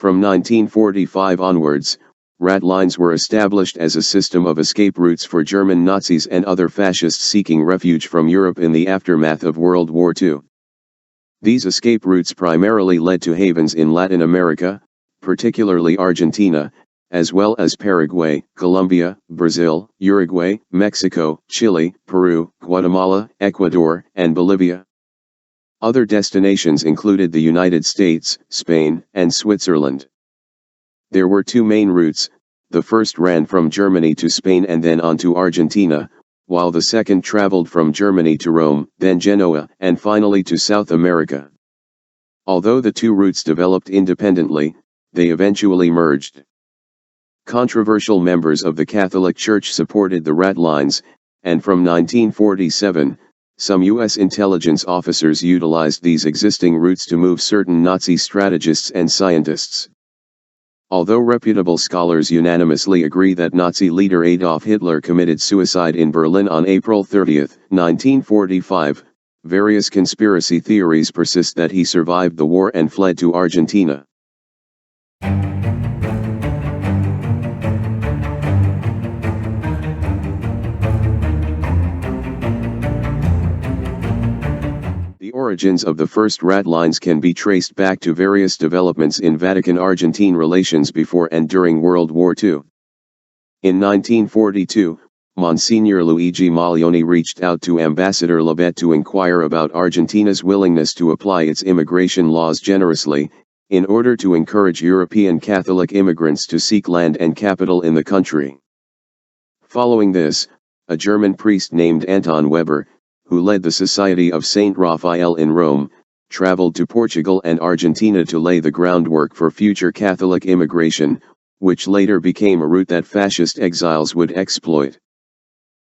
From 1945 onwards, ratlines were established as a system of escape routes for German Nazis and other fascists seeking refuge from Europe in the aftermath of World War II. These escape routes primarily led to havens in Latin America, particularly Argentina, as well as Paraguay, Colombia, Brazil, Uruguay, Mexico, Chile, Peru, Guatemala, Ecuador, and Bolivia. Other destinations included the United States, Spain, and Switzerland. There were two main routes. The first ran from Germany to Spain and then on to Argentina, while the second traveled from Germany to Rome, then Genoa, and finally to South America. Although the two routes developed independently, they eventually merged. Controversial members of the Catholic Church supported the ratlines, and from 1947, some U.S. intelligence officers utilized these existing routes to move certain Nazi strategists and scientists. Although reputable scholars unanimously agree that Nazi leader Adolf Hitler committed suicide in Berlin on April 30, 1945, various conspiracy theories persist that he survived the war and fled to Argentina. The origins of the first ratlines can be traced back to various developments in Vatican-Argentine relations before and during World War II. In 1942, Monsignor Luigi Maglione reached out to Ambassador Labette to inquire about Argentina's willingness to apply its immigration laws generously, in order to encourage European Catholic immigrants to seek land and capital in the country. Following this, a German priest named Anton Weber, who led the Society of Saint Raphael in Rome, traveled to Portugal and Argentina to lay the groundwork for future Catholic immigration, which later became a route that fascist exiles would exploit.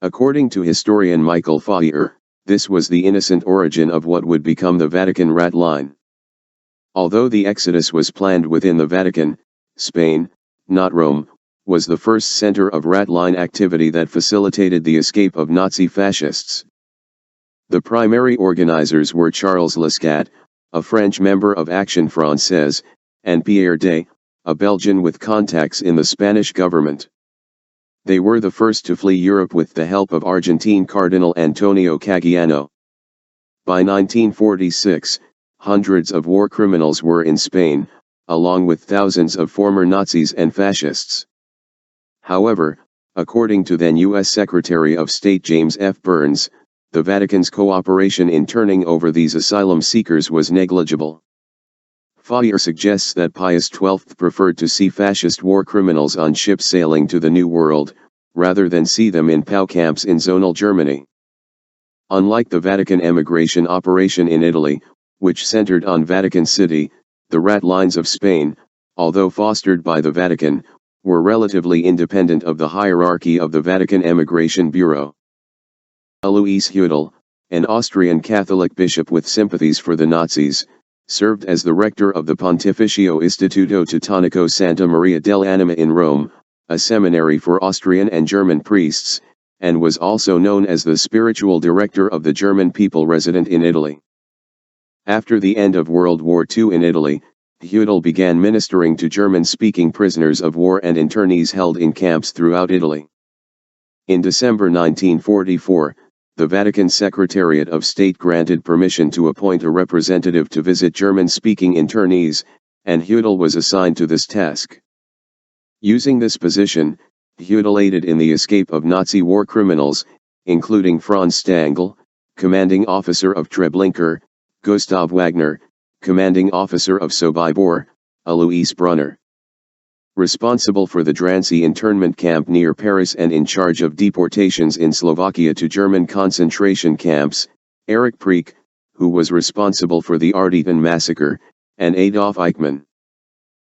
According to historian Michael Feuer, this was the innocent origin of what would become the Vatican ratline. Although the exodus was planned within the Vatican, Spain, not Rome, was the first center of ratline activity that facilitated the escape of Nazi fascists. The primary organizers were Charles Lescat, a French member of Action Française, and Pierre Day, a Belgian with contacts in the Spanish government. They were the first to flee Europe with the help of Argentine Cardinal Antonio Caggiano. By 1946, hundreds of war criminals were in Spain, along with thousands of former Nazis and fascists. However, according to then U.S. Secretary of State James F. Burns, the Vatican's cooperation in turning over these asylum seekers was negligible. Feuer suggests that Pius XII preferred to see fascist war criminals on ships sailing to the New World, rather than see them in POW camps in zonal Germany. Unlike the Vatican emigration operation in Italy, which centered on Vatican City, the ratlines of Spain, although fostered by the Vatican, were relatively independent of the hierarchy of the Vatican Emigration Bureau. Alois Hudal, an Austrian Catholic bishop with sympathies for the Nazis, served as the rector of the Pontificio Istituto Teutonico Santa Maria dell'Anima in Rome, a seminary for Austrian and German priests, and was also known as the spiritual director of the German people resident in Italy. After the end of World War II in Italy, Hudal began ministering to German-speaking prisoners of war and internees held in camps throughout Italy. In December 1944, the Vatican Secretariat of State granted permission to appoint a representative to visit German-speaking internees, and Hudal was assigned to this task. Using this position, Hudal aided in the escape of Nazi war criminals, including Franz Stangl, commanding officer of Treblinka, Gustav Wagner, commanding officer of Sobibor, Alois Brunner. Responsible for the Drancy internment camp near Paris and in charge of deportations in Slovakia to German concentration camps, Erich Priek, who was responsible for the Ardeten massacre, and Adolf Eichmann.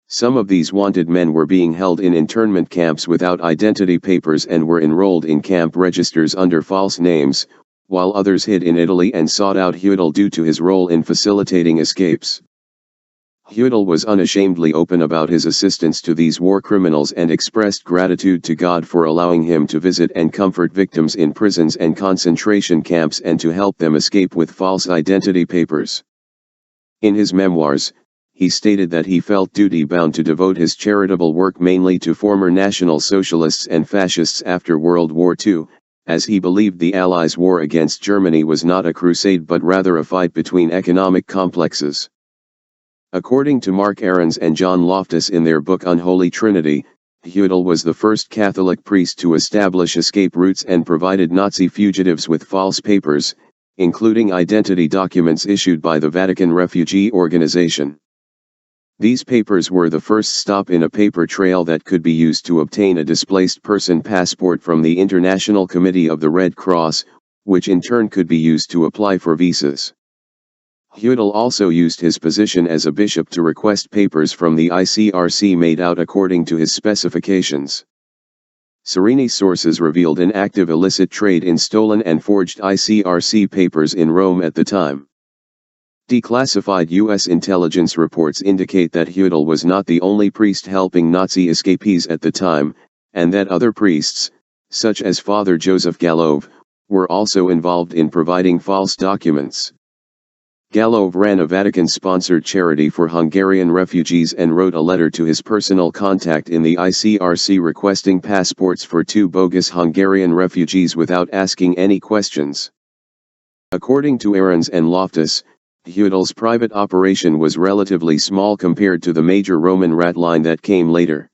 Some of these wanted men were being held in internment camps without identity papers and were enrolled in camp registers under false names, while others hid in Italy and sought out Hudal due to his role in facilitating escapes. Hudal was unashamedly open about his assistance to these war criminals and expressed gratitude to God for allowing him to visit and comfort victims in prisons and concentration camps and to help them escape with false identity papers. In his memoirs, he stated that he felt duty-bound to devote his charitable work mainly to former National Socialists and Fascists after World War II, as he believed the Allies' war against Germany was not a crusade but rather a fight between economic complexes. According to Mark Ahrens and John Loftus in their book Unholy Trinity, Hudal was the first Catholic priest to establish escape routes and provided Nazi fugitives with false papers, including identity documents issued by the Vatican Refugee Organization. These papers were the first stop in a paper trail that could be used to obtain a displaced person passport from the International Committee of the Red Cross, which in turn could be used to apply for visas. Hudal also used his position as a bishop to request papers from the ICRC made out according to his specifications. Serini sources revealed an active illicit trade in stolen and forged ICRC papers in Rome at the time. Declassified U.S. intelligence reports indicate that Hudal was not the only priest helping Nazi escapees at the time, and that other priests, such as Father Joseph Gallove, were also involved in providing false documents. Gallove ran a Vatican-sponsored charity for Hungarian refugees and wrote a letter to his personal contact in the ICRC requesting passports for 2 bogus Hungarian refugees without asking any questions. According to Ahrens and Loftus, Hudal's private operation was relatively small compared to the major Roman ratline that came later.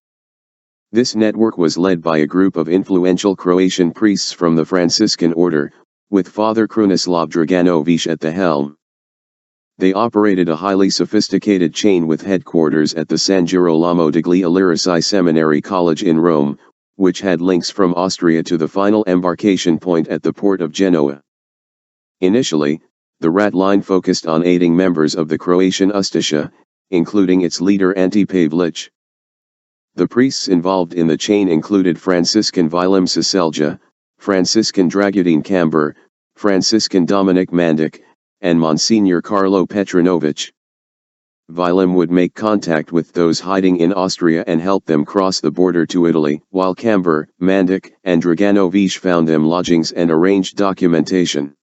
This network was led by a group of influential Croatian priests from the Franciscan order, with Father Krunoslav Draganovich at the helm. They operated a highly sophisticated chain with headquarters at the San Girolamo degli Illirici Seminary College in Rome, which had links from Austria to the final embarkation point at the port of Genoa. Initially, the ratline focused on aiding members of the Croatian Ustasha, including its leader Ante Pavlich. The priests involved in the chain included Franciscan Vilim Siselja, Franciscan Dragutin Camber, Franciscan Dominik Mandic, and Monsignor Carlo Petronovich. Vilim would make contact with those hiding in Austria and help them cross the border to Italy, while Camber, Mandic, and Draganovich found them lodgings and arranged documentation.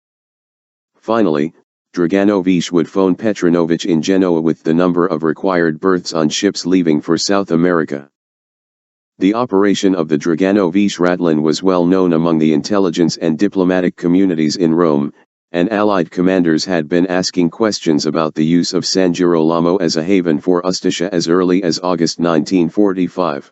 Finally, Draganovich would phone Petronovich in Genoa with the number of required berths on ships leaving for South America. The operation of the Draganovich ratline was well known among the intelligence and diplomatic communities in Rome, and Allied commanders had been asking questions about the use of San Girolamo as a haven for Ustasha as early as August 1945.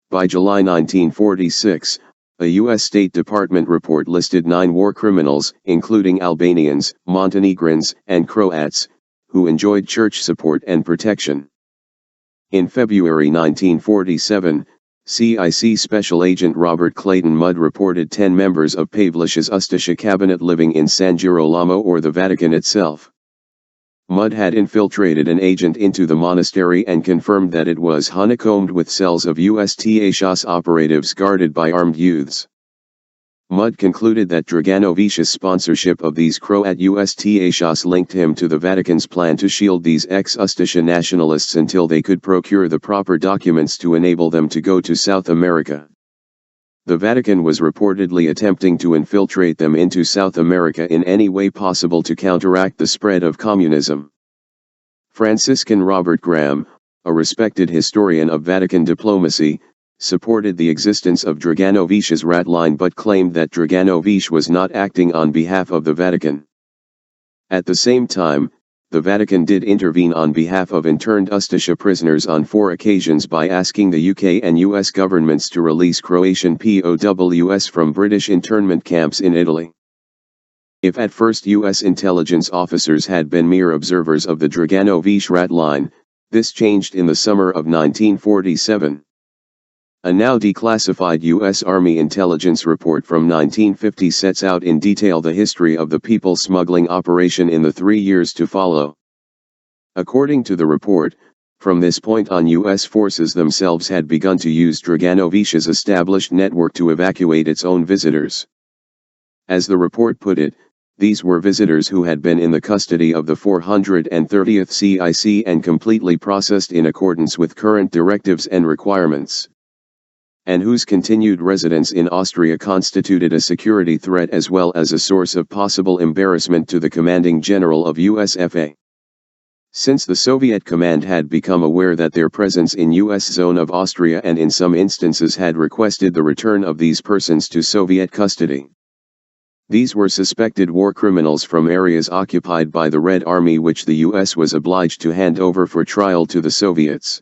By July 1946, a U.S. State Department report listed 9 war criminals, including Albanians, Montenegrins, and Croats, who enjoyed church support and protection. In February 1947, CIC Special Agent Robert Clayton Mudd reported 10 members of Pavlich's Ustasha cabinet living in San Girolamo or the Vatican itself. Mudd had infiltrated an agent into the monastery and confirmed that it was honeycombed with cells of USTASHAS operatives guarded by armed youths. Mudd concluded that Draganovich's sponsorship of these Croat USTASHAS linked him to the Vatican's plan to shield these ex-Ustasha nationalists until they could procure the proper documents to enable them to go to South America. The Vatican was reportedly attempting to infiltrate them into South America in any way possible to counteract the spread of communism. Franciscan Robert Graham, a respected historian of Vatican diplomacy, supported the existence of Draganovich's ratline but claimed that Draganovich was not acting on behalf of the Vatican. At the same time, the Vatican did intervene on behalf of interned Ustasha prisoners on 4 occasions by asking the UK and US governments to release Croatian POWs from British internment camps in Italy. If at first US intelligence officers had been mere observers of the Draganovich ratline, this changed in the summer of 1947. A now declassified U.S. Army intelligence report from 1950 sets out in detail the history of the people smuggling operation in the 3 years to follow. According to the report, from this point on U.S. forces themselves had begun to use Draganovich's established network to evacuate its own visitors. As the report put it, these were visitors who had been in the custody of the 430th CIC and completely processed in accordance with current directives and requirements, and whose continued residence in Austria constituted a security threat as well as a source of possible embarrassment to the commanding general of USFA. Since the Soviet command had become aware that their presence in U.S. zone of Austria and in some instances had requested the return of these persons to Soviet custody. These were suspected war criminals from areas occupied by the Red Army, which the U.S. was obliged to hand over for trial to the Soviets.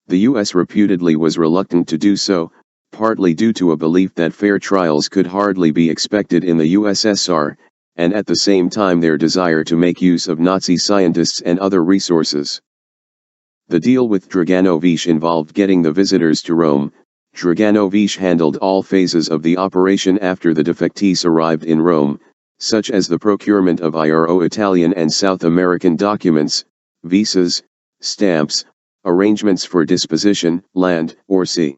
The U.S. reputedly was reluctant to do so, partly due to a belief that fair trials could hardly be expected in the USSR, and at the same time their desire to make use of Nazi scientists and other resources. The deal with Draganovich involved getting the visitors to Rome. Draganovich handled all phases of the operation after the defectees arrived in Rome, such as the procurement of Italian and South American documents, visas, stamps, arrangements for disposition, land or sea,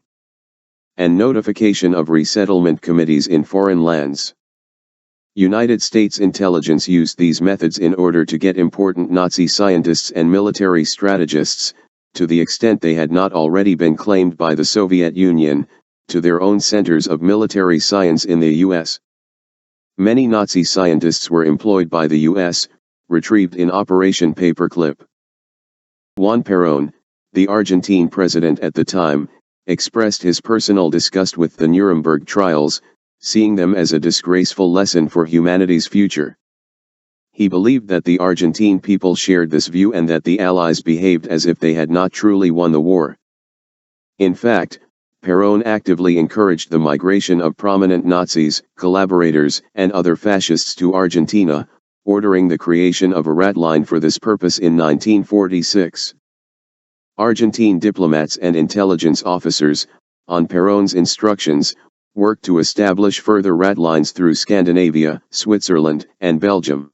and notification of resettlement committees in foreign lands. United States intelligence used these methods in order to get important Nazi scientists and military strategists, to the extent they had not already been claimed by the Soviet Union, to their own centers of military science in the U.S. Many Nazi scientists were employed by the U.S., retrieved in Operation Paperclip. Juan Peron, the Argentine president at the time, expressed his personal disgust with the Nuremberg trials, seeing them as a disgraceful lesson for humanity's future. He believed that the Argentine people shared this view and that the Allies behaved as if they had not truly won the war. In fact, Peron actively encouraged the migration of prominent Nazis, collaborators, and other fascists to Argentina, ordering the creation of a ratline for this purpose in 1946. Argentine diplomats and intelligence officers, on Peron's instructions, worked to establish further ratlines through Scandinavia, Switzerland, and Belgium.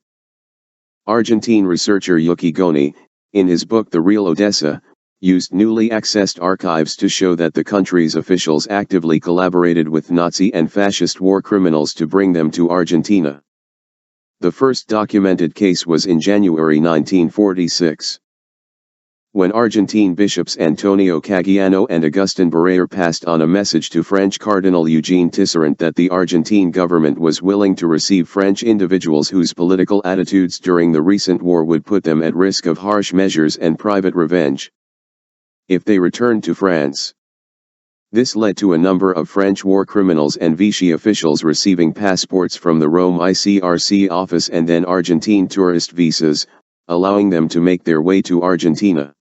Argentine researcher Yuki Goni, in his book The Real Odessa, used newly accessed archives to show that the country's officials actively collaborated with Nazi and fascist war criminals to bring them to Argentina. The first documented case was in January 1946. When Argentine bishops Antonio Caggiano and Agustin Barrere passed on a message to French Cardinal Eugene Tisserant that the Argentine government was willing to receive French individuals whose political attitudes during the recent war would put them at risk of harsh measures and private revenge if they returned to France. This led to a number of French war criminals and Vichy officials receiving passports from the Rome ICRC office and then Argentine tourist visas, allowing them to make their way to Argentina.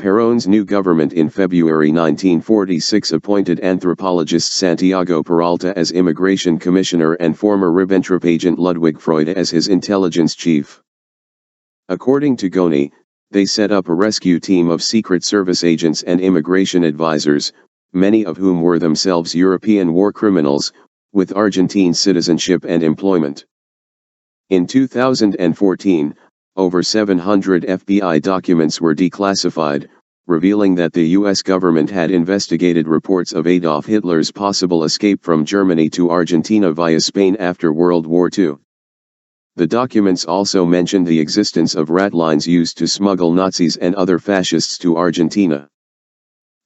Peron's new government in February 1946 appointed anthropologist Santiago Peralta as immigration commissioner and former Ribbentrop agent Ludwig Freud as his intelligence chief. According to Goni, they set up a rescue team of Secret Service agents and immigration advisors, many of whom were themselves European war criminals, with Argentine citizenship and employment. In 2014, over 700 FBI documents were declassified, revealing that the U.S. government had investigated reports of Adolf Hitler's possible escape from Germany to Argentina via Spain after World War II. The documents also mentioned the existence of ratlines used to smuggle Nazis and other fascists to Argentina.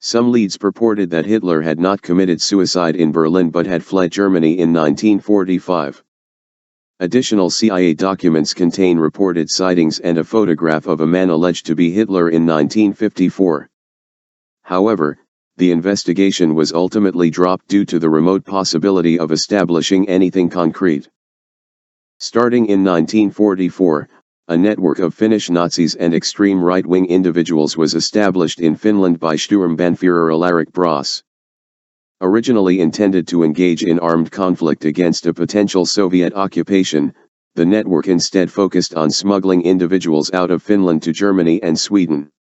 Some leads purported that Hitler had not committed suicide in Berlin but had fled Germany in 1945. Additional CIA documents contain reported sightings and a photograph of a man alleged to be Hitler in 1954. However, the investigation was ultimately dropped due to the remote possibility of establishing anything concrete. Starting in 1944, a network of Finnish Nazis and extreme right-wing individuals was established in Finland by Sturmbannführer Alaric Bross. Originally intended to engage in armed conflict against a potential Soviet occupation, the network instead focused on smuggling individuals out of Finland to Germany and Sweden.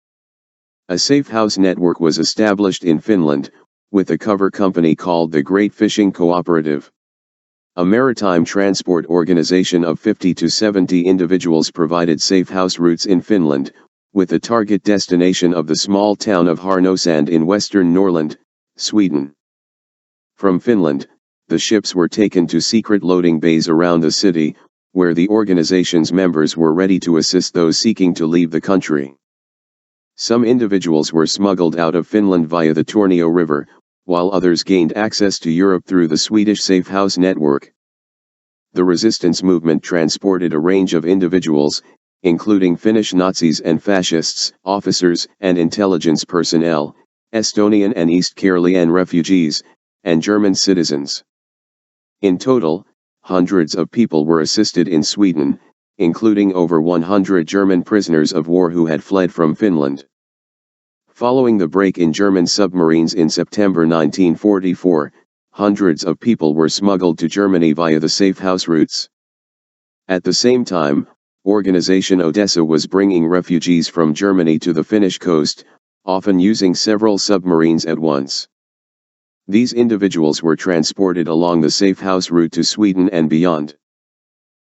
A safe house network was established in Finland, with a cover company called the Great Fishing Cooperative. A maritime transport organization of 50 to 70 individuals provided safe house routes in Finland, with a target destination of the small town of Härnösand in western Norrland, Sweden. From Finland, the ships were taken to secret loading bays around the city, where the organization's members were ready to assist those seeking to leave the country. Some individuals were smuggled out of Finland via the Tornio River, while others gained access to Europe through the Swedish Safe House network. The resistance movement transported a range of individuals, including Finnish Nazis and fascists, officers and intelligence personnel, Estonian and East Karelian refugees, and German citizens. In total, hundreds of people were assisted in Sweden, including over 100 German prisoners of war who had fled from Finland. Following the break in German submarines in September 1944, hundreds of people were smuggled to Germany via the safe house routes. At the same time, Organization Odessa was bringing refugees from Germany to the Finnish coast, often using several submarines at once. These individuals were transported along the safe house route to Sweden and beyond.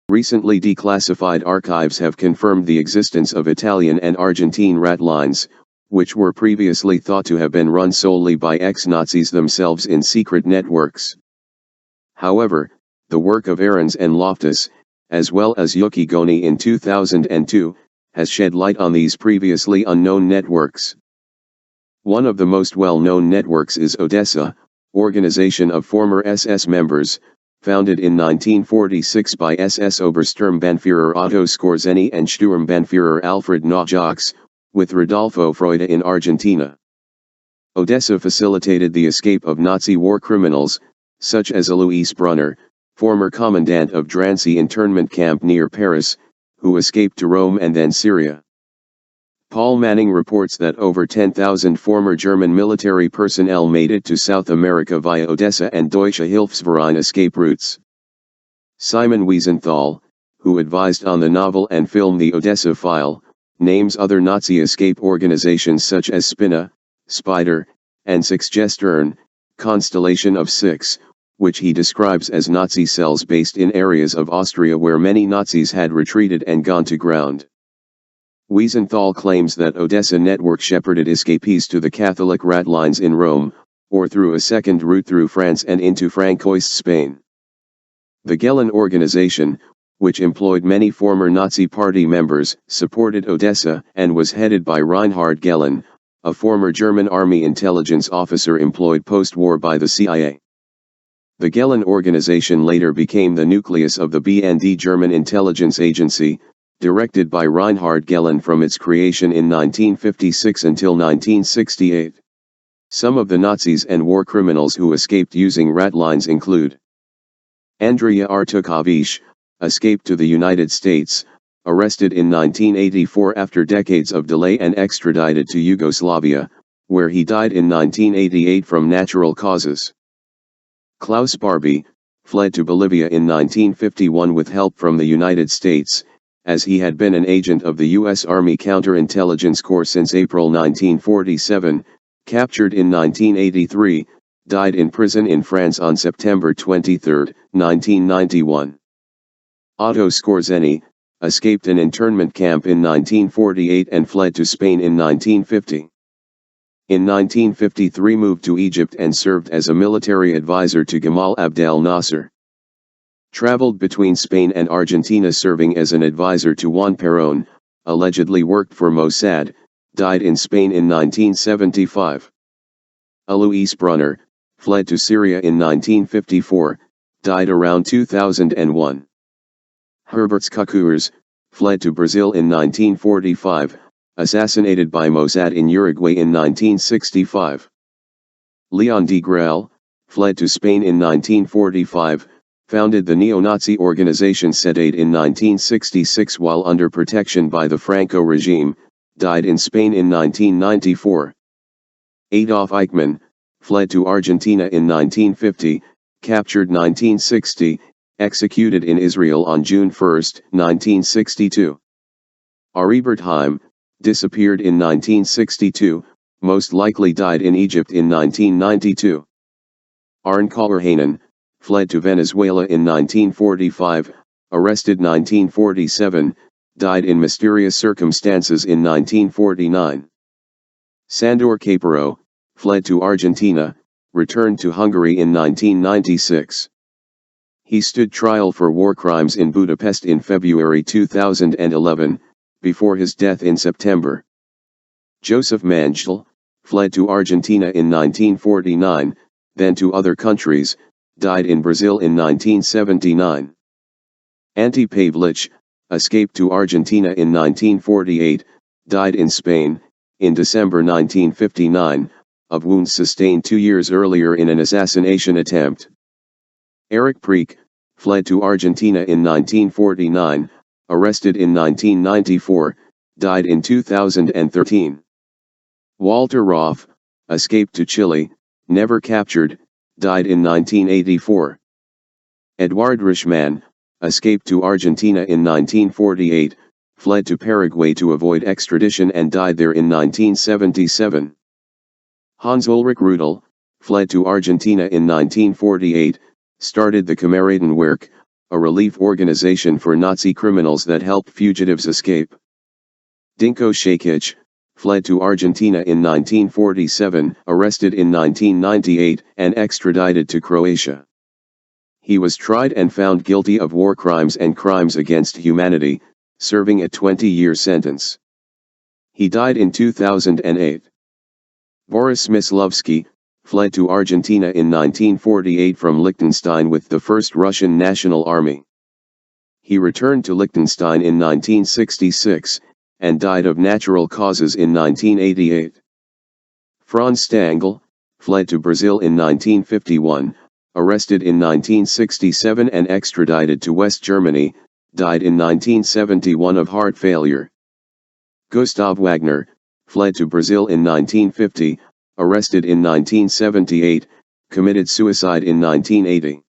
Recently declassified archives have confirmed the existence of Italian and Argentine ratlines, which were previously thought to have been run solely by ex-Nazis themselves in secret networks. However, the work of Ahrens and Loftus, as well as Jukka Goni in 2002, has shed light on these previously unknown networks. One of the most well-known networks is Odessa, organization of former SS members, founded in 1946 by SS Obersturmbannführer Otto Skorzeny and Sturmbannführer Alfred Nojax, with Rodolfo Freude in Argentina. Odessa facilitated the escape of Nazi war criminals, such as Alois Brunner, former commandant of Drancy internment camp near Paris, who escaped to Rome and then Syria. Paul Manning reports that over 10,000 former German military personnel made it to South America via Odessa and Deutsche Hilfsverein escape routes. Simon Wiesenthal, who advised on the novel and film The Odessa File, names other Nazi escape organizations such as Spinna, Spider, and Sechsgestern, Constellation of Six, which he describes as Nazi cells based in areas of Austria where many Nazis had retreated and gone to ground. Wiesenthal claims that Odessa network shepherded escapees to the Catholic ratlines in Rome, or through a second route through France and into Francoist Spain. The Gehlen organization, which employed many former Nazi Party members, supported Odessa and was headed by Reinhard Gehlen, a former German army intelligence officer employed post-war by the CIA. The Gehlen organization later became the nucleus of the BND German intelligence agency, directed by Reinhard Gehlen from its creation in 1956 until 1968. Some of the Nazis and war criminals who escaped using ratlines include Andrea Artukovic, escaped to the United States, arrested in 1984 after decades of delay and extradited to Yugoslavia, where he died in 1988 from natural causes. Klaus Barbie, fled to Bolivia in 1951 with help from the United States, as he had been an agent of the U.S. Army Counterintelligence Corps since April 1947, captured in 1983, died in prison in France on September 23, 1991. Otto Skorzeny, escaped an internment camp in 1948 and fled to Spain in 1950. In 1953 moved to Egypt and served as a military advisor to Gamal Abdel Nasser. Traveled between Spain and Argentina serving as an advisor to Juan Perón, allegedly worked for Mossad, died in Spain in 1975. Alois Brunner, fled to Syria in 1954, died around 2001. Herbert Skukurs, fled to Brazil in 1945, assassinated by Mossad in Uruguay in 1965. Leon de Grael, fled to Spain in 1945, founded the neo-Nazi organization SEDADE in 1966 while under protection by the Franco regime, died in Spain in 1994. Adolf Eichmann, fled to Argentina in 1950, captured 1960, executed in Israel on June 1, 1962. Aribert Heim, disappeared in 1962, most likely died in Egypt in 1992. Arne Kauerhainen, fled to Venezuela in 1945, arrested 1947, died in mysterious circumstances in 1949. Sandor Caparo, fled to Argentina, returned to Hungary in 1996. He stood trial for war crimes in Budapest in February 2011, before his death in September. Joseph Mangel, fled to Argentina in 1949, then to other countries, died in Brazil in 1979. Ante Pavlich, escaped to Argentina in 1948, died in Spain, in December 1959, of wounds sustained 2 years earlier in an assassination attempt. Erich Priek, fled to Argentina in 1949, arrested in 1994, died in 2013. Walter Roff, escaped to Chile, never captured, died in 1984. Eduard Reichmann, escaped to Argentina in 1948, fled to Paraguay to avoid extradition and died there in 1977. Hans Ulrich Hudal, fled to Argentina in 1948, started the Kameradenwerk, a relief organization for Nazi criminals that helped fugitives escape. Dinko Shakic, fled to Argentina in 1947, arrested in 1998, and extradited to Croatia. He was tried and found guilty of war crimes and crimes against humanity, serving a 20-year sentence. He died in 2008. Boris Smyslovsky, fled to Argentina in 1948 from Liechtenstein with the First Russian National Army. He returned to Liechtenstein in 1966, and died of natural causes in 1988. Franz Stangl, fled to Brazil in 1951, arrested in 1967 and extradited to West Germany, died in 1971 of heart failure. Gustav Wagner, fled to Brazil in 1950, arrested in 1978, committed suicide in 1980.